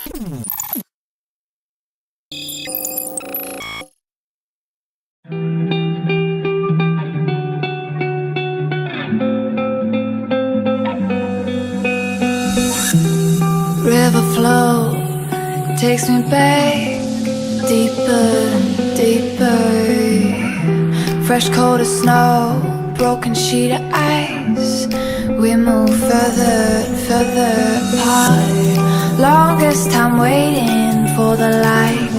River flow takes me back deeper and deeper. Fresh coat of snow, broken sheet of ice. We move further, further apart. Longest time waiting for the light.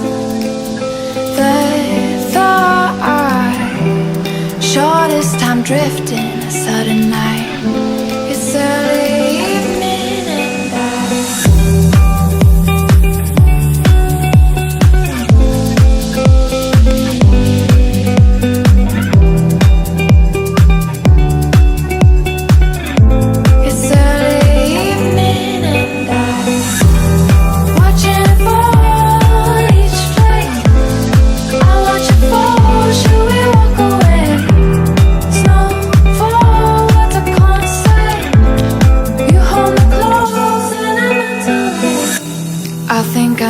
The thought. Shortest time drifting, a sudden night. It's early evening and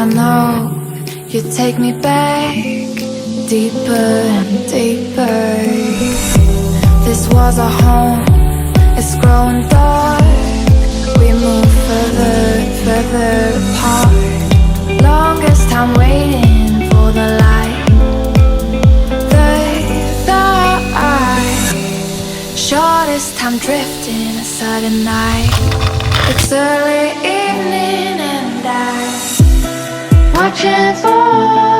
I know you take me back deeper and deeper. This was our home, it's growing dark. We move further and further apart. Longest time waiting for the light. The thought. Shortest time drifting, a sudden night. It's early evening and I watching for